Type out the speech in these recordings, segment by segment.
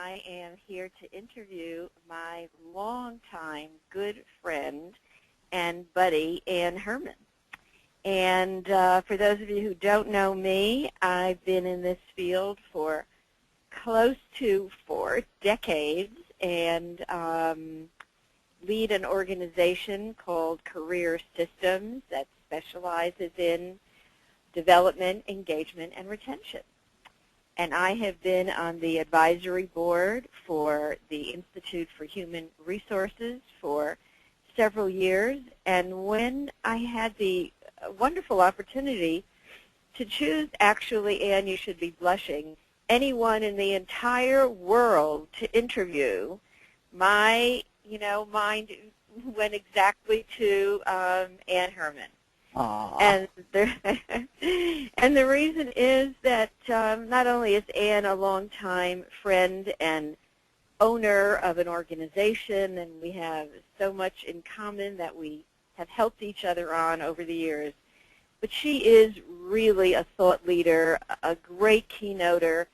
I am here to interview my longtime good friend and buddy, Ann Herrmann. And for those of you who don't know me, I've been in this field for close to 4 decades and lead an organization called Career Systems that specializes in development, engagement, and retention. And I have been on the advisory board for the Institute for Human Resources for several years. And when I had the wonderful opportunity to choose, actually, Ann, you should be blushing, anyone in the entire world to interview, my mind went exactly to Ann Herrmann. And the reason is that not only is Ann a longtime friend and owner of an organization, and we have so much in common that we have helped each other on over the years, but she is really a thought leader, a great keynoter.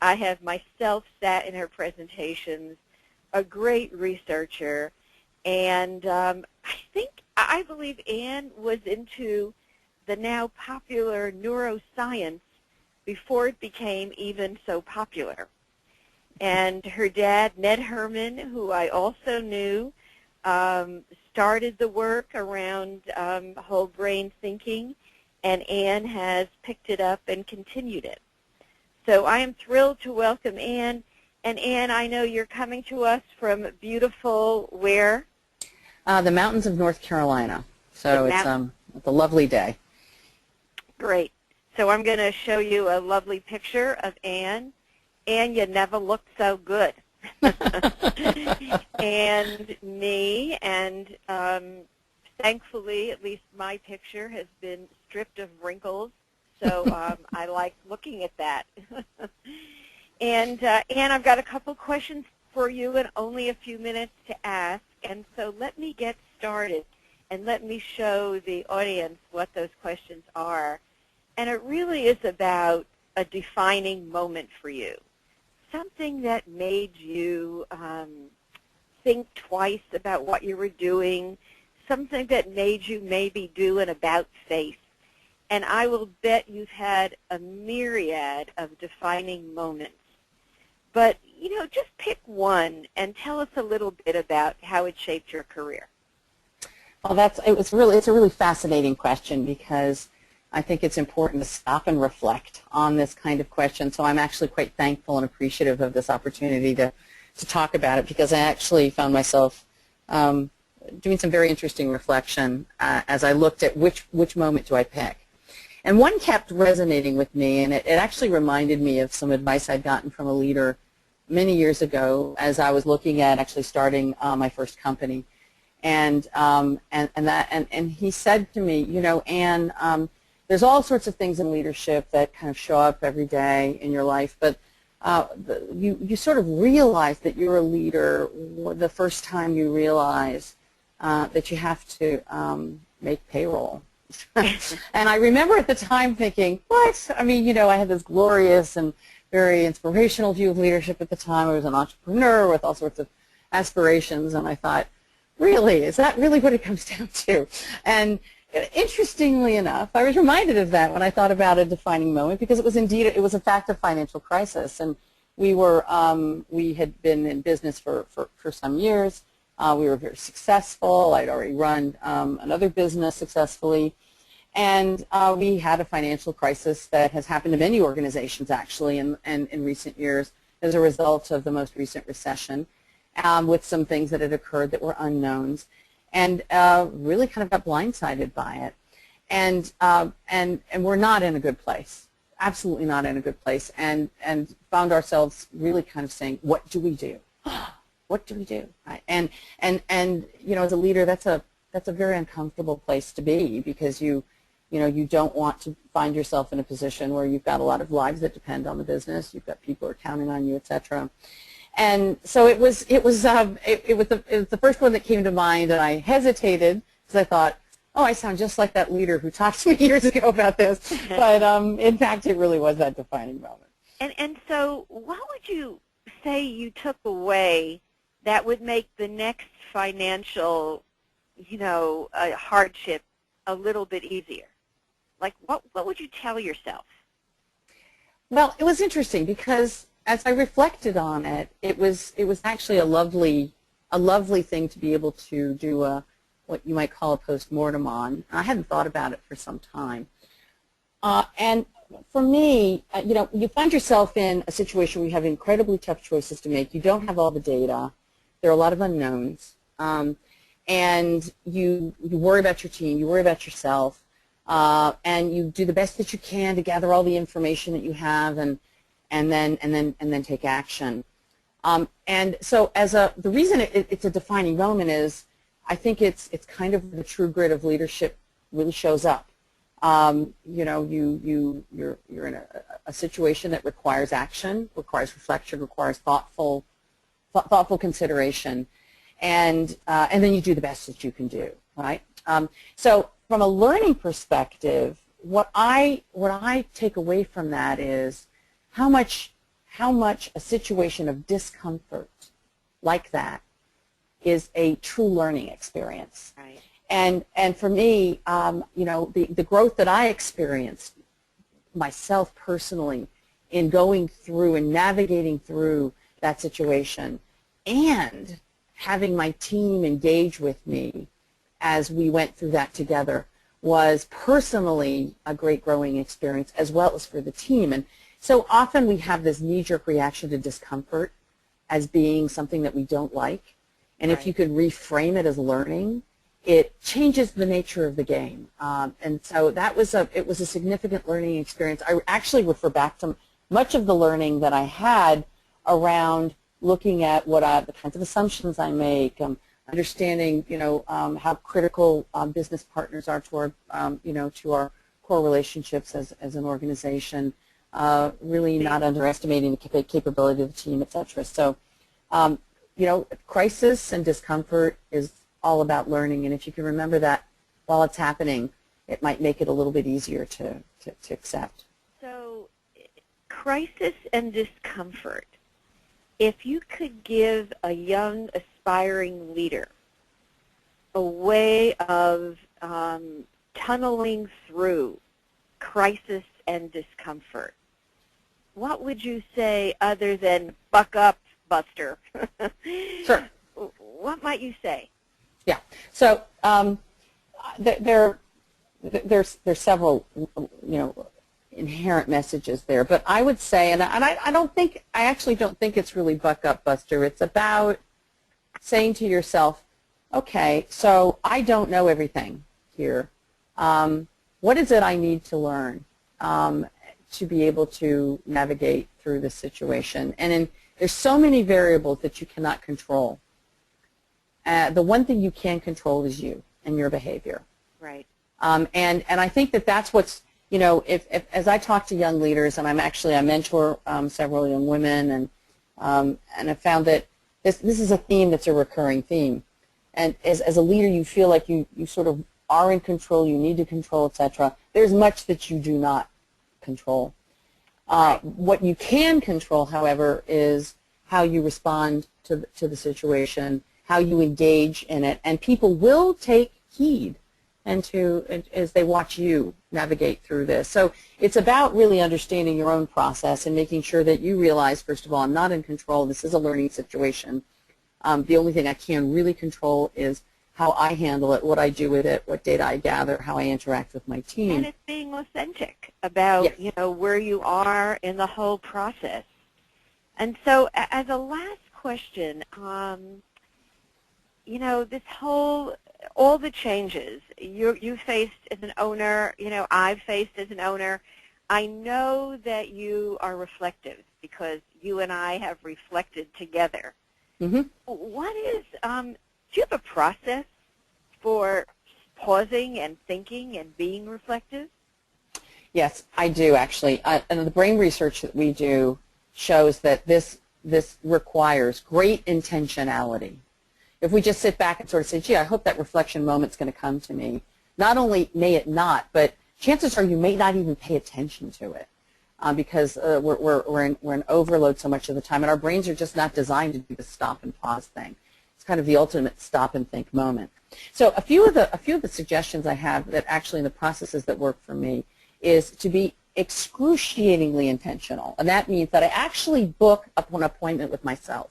I have myself sat in her presentations, a great researcher, and I believe Ann was into the now popular neuroscience before it became even so popular. And her dad, Ned Herrmann, who I also knew, started the work around whole brain thinking, and Ann has picked it up and continued it. So I am thrilled to welcome Ann. And Ann, I know you're coming to us from beautiful where? The mountains of North Carolina. So it's a lovely day. Great. So I'm going to show you a lovely picture of Ann. Ann, you never looked so good. And me, and thankfully, at least my picture has been stripped of wrinkles. So I like looking at that. And Ann, I've got a couple questions for you and only a few minutes to ask. And so let me get started and let me show the audience what those questions are. And it really is about a defining moment for you, something that made you think twice about what you were doing, something that made you maybe do an about-face. And I will bet you've had a myriad of defining moments. But, just pick one and tell us a little bit about how it shaped your career. Well, it's a really fascinating question because I think it's important to stop and reflect on this kind of question. So I'm actually quite thankful and appreciative of this opportunity to talk about it, because I actually found myself doing some very interesting reflection as I looked at which moment do I pick. And one kept resonating with me, and it actually reminded me of some advice I'd gotten from a leader many years ago as I was looking at actually starting my first company. And he said to me, Ann, there's all sorts of things in leadership that kind of show up every day in your life, but you sort of realize that you're a leader the first time you realize that you have to make payroll. And I remember at the time thinking, what? I mean, I had this glorious and very inspirational view of leadership at the time. I was an entrepreneur with all sorts of aspirations, and I thought, really, is that really what it comes down to? And interestingly enough, I was reminded of that when I thought about a defining moment, because it was in fact a financial crisis, and we had been in business for some years. We were very successful. I'd already run another business successfully. And we had a financial crisis that has happened to many organizations, actually, in recent years as a result of the most recent recession, with some things that had occurred that were unknowns, and really kind of got blindsided by it. And we're not in a good place, absolutely not in a good place, and found ourselves really kind of saying, what do we do? What do we do? Right? And as a leader, that's a very uncomfortable place to be, because you don't want to find yourself in a position where you've got a lot of lives that depend on the business. You've got people who are counting on you, etc. And so it was the first one that came to mind, and I hesitated because I thought, oh, I sound just like that leader who talked to me years ago about this. But in fact, it really was that defining moment. And so what would you say you took away that would make the next financial, hardship a little bit easier? Like, what would you tell yourself? Well, it was interesting because as I reflected on it, it was actually a lovely thing to be able to do what you might call a post-mortem on. I hadn't thought about it for some time. And for me, you find yourself in a situation where you have incredibly tough choices to make. You don't have all the data. There are a lot of unknowns. And you worry about your team. You worry about yourself. And you do the best that you can to gather all the information that you have and then take action. And so the reason it's a defining moment is I think it's kind of the true grit of leadership really shows up. You're in a situation that requires action, requires reflection, requires thoughtful consideration, and then you do the best that you can do, right? So from a learning perspective, what I take away from that is how much a situation of discomfort like that is a true learning experience. Right. And for me, the growth that I experienced myself personally in going through and navigating through that situation and having my team engage with me as we went through that together was personally a great growing experience as well as for the team. And so often we have this knee-jerk reaction to discomfort as being something that we don't like. And Right. if you could reframe it as learning, it changes the nature of the game. And so it was a significant learning experience. I actually refer back to much of the learning that I had around looking at the kinds of assumptions I make, understanding, how critical business partners are to our core relationships as an organization, really not underestimating the capability of the team, et cetera. So, crisis and discomfort is all about learning, and if you can remember that while it's happening, it might make it a little bit easier to accept. So, crisis and discomfort. If you could give a young, aspiring leader a way of tunneling through crisis and discomfort, what would you say other than buck up, Buster? Sure. What might you say? Yeah. So there's several inherent messages there, but I would say, and I actually don't think it's really buck up, Buster. It's about saying to yourself, okay, so I don't know everything here. What is it I need to learn to be able to navigate through this situation? And there's so many variables that you cannot control. The one thing you can control is you and your behavior. Right. And I think that's what's, if as I talk to young leaders, and I mentor several young women, and I found that this is a theme that's a recurring theme. And as a leader, you feel like you sort of are in control, you need to control, etc. There's much that you do not control. What you can control, however, is how you respond to the situation, how you engage in it, and people will take heed as they watch you navigate through this. So it's about really understanding your own process and making sure that you realize, first of all, I'm not in control. This is a learning situation. The only thing I can really control is how I handle it, what I do with it, what data I gather, how I interact with my team. And it's being authentic about, yes. Where you are in the whole process. And so as a last question, this all the changes you faced as an owner, I've faced as an owner, I know that you are reflective because you and I have reflected together. Mm-hmm. Do you have a process for pausing and thinking and being reflective? Yes, I do actually. And the brain research that we do shows that this requires great intentionality. If we just sit back and sort of say, gee, I hope that reflection moment's going to come to me, not only may it not, but chances are you may not even pay attention to it. because we're in overload so much of the time, and our brains are just not designed to do the stop and pause thing. It's kind of the ultimate stop and think moment. So a few of the suggestions I have that actually in the processes that work for me is to be excruciatingly intentional, and that means that I actually book an appointment with myself.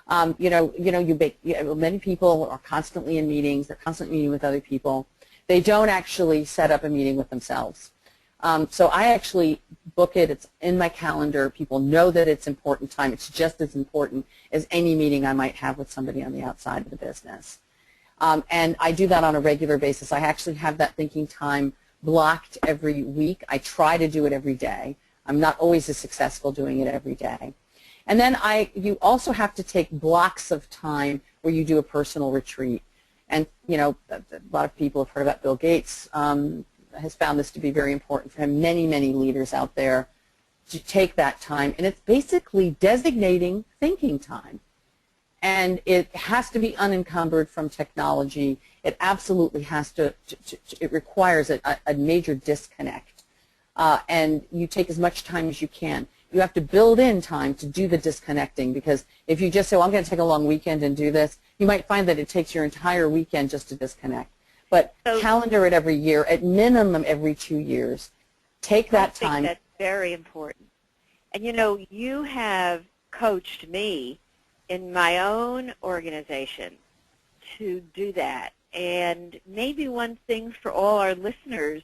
Many people are constantly in meetings. They're constantly meeting with other people. They don't actually set up a meeting with themselves. So I actually book it. It's in my calendar. People know that it's important time. It's just as important as any meeting I might have with somebody on the outside of the business. And I do that on a regular basis. I actually have that thinking time blocked every week. I try to do it every day. I'm not always as successful doing it every day. And then you also have to take blocks of time where you do a personal retreat. And, a lot of people have heard about Bill Gates has found this to be very important for him. Many, many leaders out there to take that time. And it's basically designating thinking time. And it has to be unencumbered from technology. It absolutely has to it requires a major disconnect. And you take as much time as you can. You have to build in time to do the disconnecting, because if you just say, well, I'm going to take a long weekend and do this, you might find that it takes your entire weekend just to disconnect. But calendar it every year, at minimum every 2 years. Take that time. I think that's very important. And you have coached me in my own organization to do that. And maybe one thing for all our listeners,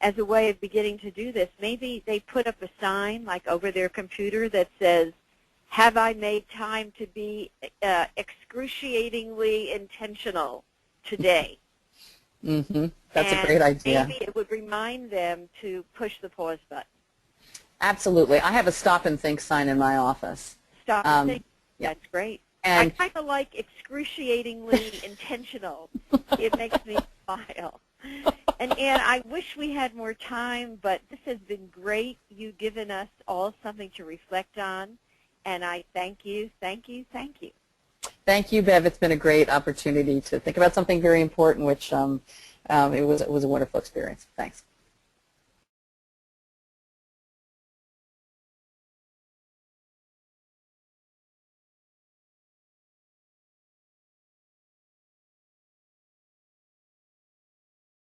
as a way of beginning to do this, maybe they put up a sign like over their computer that says, have I made time to be excruciatingly intentional today? Mm-hmm. That's a great idea. Maybe it would remind them to push the pause button. Absolutely. I have a stop and think sign in my office. Stop and think. Yeah. That's great. And I kind of like excruciatingly intentional. It makes me smile. And Ann, I wish we had more time, but this has been great. You've given us all something to reflect on, and I thank you, thank you, thank you. Thank you, Bev. It's been a great opportunity to think about something very important, which it was a wonderful experience. Thanks.